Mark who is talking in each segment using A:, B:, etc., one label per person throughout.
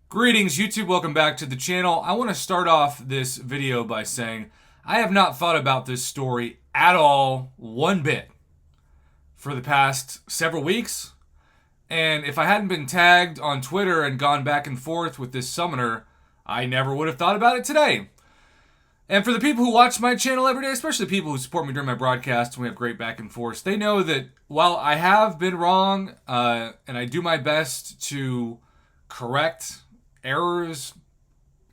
A: Greetings YouTube, welcome back to the channel. I want to start off this video by saying I have not thought about this story at all, one bit, for the past several weeks. And if I hadn't been tagged on Twitter and gone back and forth with this summoner, I never would have thought about it today. And for the people who watch my channel every day, especially the people who support me during my broadcasts, and we have great back and forth, they know that while I have been wrong, and I do my best to correct errors,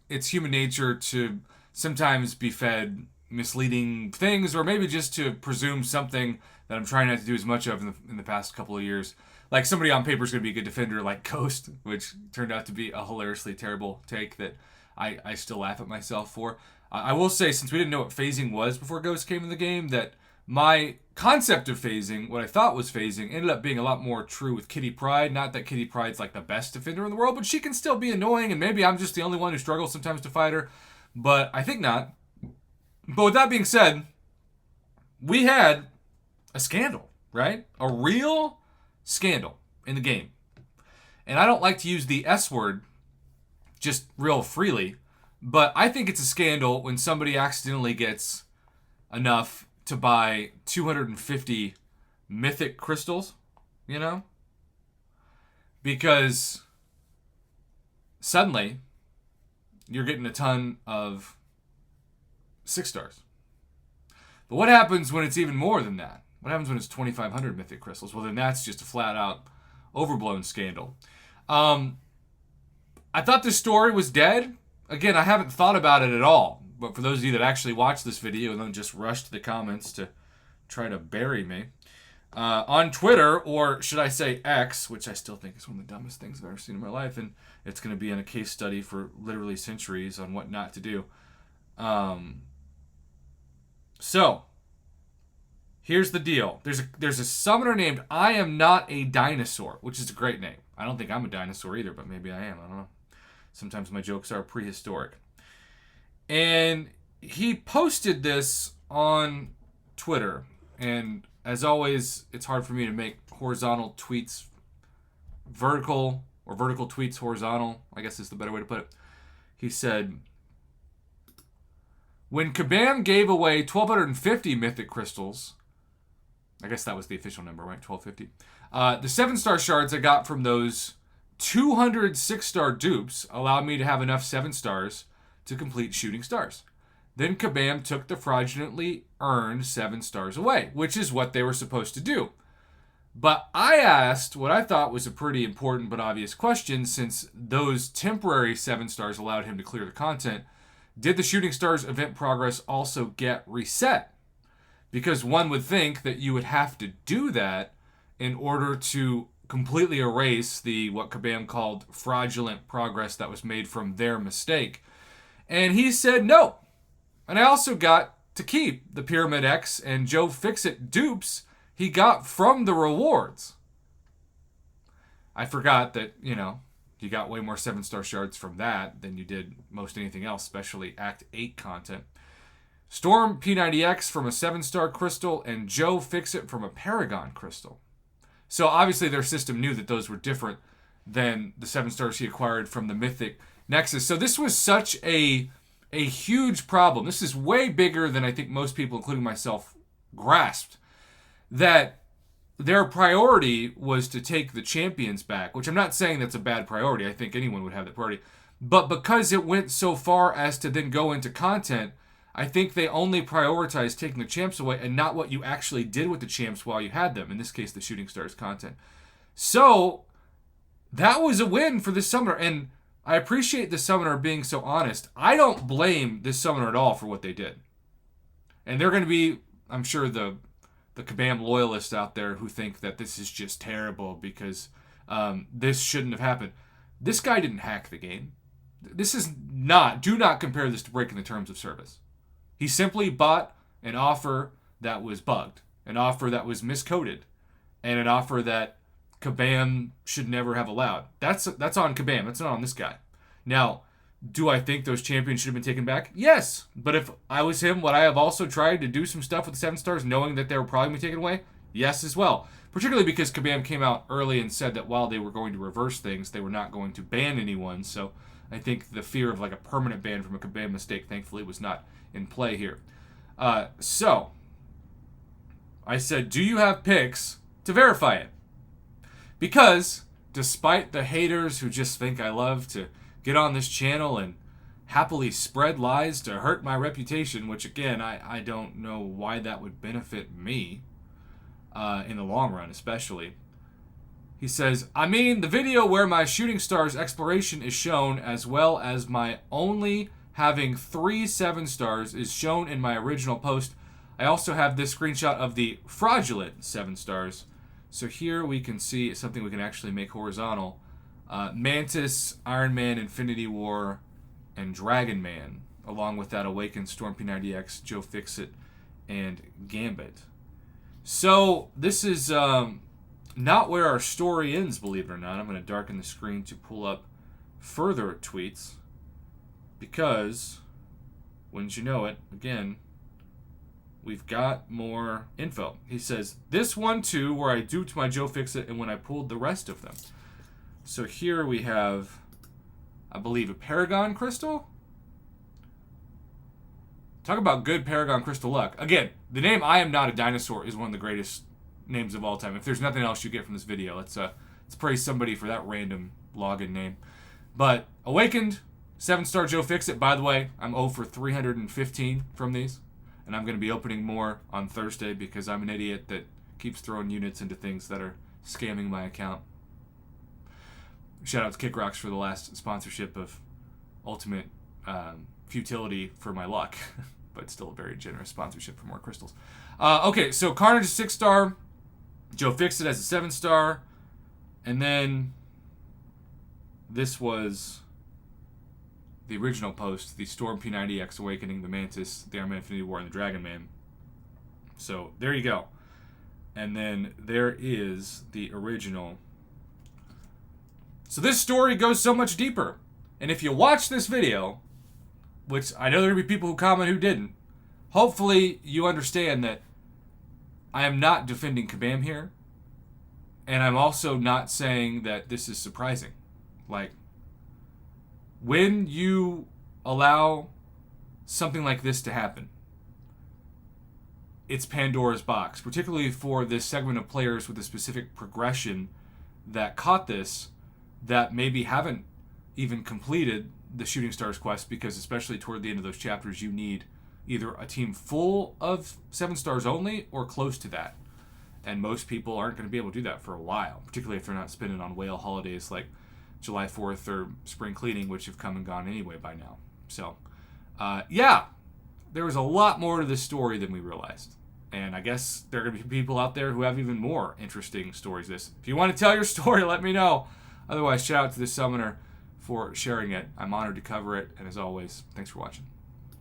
A: it's human nature to sometimes be fed misleading things, or maybe just to presume something that I'm trying not to do as much of in the past couple of years. Like somebody on paper is going to be a good defender like Ghost, which turned out to be a hilariously terrible take that I still laugh at myself for. I will say, since we didn't know what phasing was before Ghost came in the game, that my concept of phasing, what I thought was phasing, ended up being a lot more true with Kitty Pryde. Not that Kitty Pryde's like the best defender in the world, but she can still be annoying, and maybe I'm just the only one who struggles sometimes to fight her. But I think not. But with that being said, we had a scandal, right? A real scandal in the game. And I don't like to use the S word just real freely, but I think it's a scandal when somebody accidentally gets enough to buy 250 mythic crystals, you know? Because suddenly you're getting a ton of 6 stars. But what happens when it's even more than that? What happens when it's 2,500 mythic crystals? Well, then that's just a flat out overblown scandal. I thought this story was dead. Again, I haven't thought about it at all. But for those of you that actually watch this video and then just rush to the comments to try to bury me, on Twitter, or should I say X, which I still think is one of the dumbest things I've ever seen in my life, and it's going to be in a case study for literally centuries on what not to do. So, here's the deal. There's a summoner named I Am Not a Dinosaur, which is a great name. I don't think I'm a dinosaur either, but maybe I am. I don't know. Sometimes my jokes are prehistoric. And he posted this on Twitter. And as always, it's hard for me to make horizontal tweets vertical, or vertical tweets horizontal, I guess is the better way to put it. He said, when Kabam gave away 1,250 mythic crystals, I guess that was the official number, right? 1,250. The 7-star shards I got from those 200 6-star dupes allowed me to have enough 7 stars to complete shooting stars. Then Kabam took the fraudulently earned 7 stars away, which is what they were supposed to do. But I asked what I thought was a pretty important but obvious question, since those temporary 7 stars allowed him to clear the content. Did the shooting stars event progress also get reset? Because one would think that you would have to do that in order to completely erase what Kabam called fraudulent progress that was made from their mistake. And he said no. And I also got to keep the Pyramid X and Joe Fixit dupes he got from the rewards. I forgot that, you got way more 7-star shards from that than you did most anything else, especially Act 8 content. Storm P90X from a 7-star crystal, and Joe Fixit from a Paragon crystal. So obviously their system knew that those were different than the 7 stars he acquired from the Mythic Nexus. So this was such a huge problem. This is way bigger than I think most people, including myself, grasped. That their priority was to take the champions back, which I'm not saying that's a bad priority. I think anyone would have that priority. But because it went so far as to then go into content, I think they only prioritized taking the champs away and not what you actually did with the champs while you had them. In this case, the shooting stars content. So that was a win for this summoner. And I appreciate the summoner being so honest. I don't blame this summoner at all for what they did. And they're going to be, I'm sure, the Kabam loyalists out there who think that this is just terrible because this shouldn't have happened. This guy didn't hack the game. Do not compare this to breaking the terms of service. He simply bought an offer that was bugged, an offer that was miscoded, and an offer that Kabam should never have allowed. That's on Kabam. That's not on this guy. Now, do I think those champions should have been taken back? Yes. But if I was him, would I have also tried to do some stuff with the 7 stars knowing that they were probably going to be taken away? Yes as well. particularly because Kabam came out early and said that while they were going to reverse things, they were not going to ban anyone. So I think the fear of like a permanent ban from a Kabam mistake, thankfully, was not in play here. So I said, do you have pics to verify it? Because despite the haters who just think I love to get on this channel and happily spread lies to hurt my reputation, which again, I don't know why that would benefit me in the long run, especially. He says, I mean, the video where my shooting stars exploration is shown, as well as my only having 3 7 stars, is shown in my original post. I also have this screenshot of the fraudulent 7 stars. So here we can see something we can actually make horizontal. Mantis, Iron Man, Infinity War, and Dragon Man, along with that Awakened, Storm P90X, Joe Fixit, and Gambit. So this is not where our story ends, believe it or not. I'm going to darken the screen to pull up further tweets because, wouldn't you know it, again, we've got more info. He says, this one too, where I duped my Joe Fixit and when I pulled the rest of them. So here we have, I believe, a Paragon Crystal. Talk about good Paragon Crystal luck. Again, the name I Am Not a Dinosaur is one of the greatest names of all time. If there's nothing else you get from this video, let's praise somebody for that random login name. But Awakened, 7-star Joe Fixit. By the way, I'm 0 for 315 from these. And I'm going to be opening more on Thursday because I'm an idiot that keeps throwing units into things that are scamming my account. Shout out to Kick Rocks for the last sponsorship of Ultimate Futility for my luck. But still a very generous sponsorship for more crystals. Okay, so Carnage is 6-star. Joe Fixit as a 7-star. And then this was the original post, the Storm P90X Awakening, the Mantis, the Iron Man Infinity War, and the Dragon Man. So there you go. And then there is the original. So this story goes so much deeper. And if you watch this video, which I know there will be people who comment who didn't, hopefully you understand that I am not defending Kabam here. And I'm also not saying that this is surprising. Like, when you allow something like this to happen, it's Pandora's box, particularly for this segment of players with a specific progression that caught this, that maybe haven't even completed the Shooting Stars quest, because especially toward the end of those chapters, you need either a team full of 7 stars only or close to that. And most people aren't going to be able to do that for a while, particularly if they're not spending on whale holidays like July 4th or spring cleaning, which have come and gone anyway by now. So, yeah, there was a lot more to this story than we realized. And I guess there are going to be people out there who have even more interesting stories. If you want to tell your story, let me know. Otherwise, shout out to the summoner for sharing it. I'm honored to cover it. And as always, thanks for watching.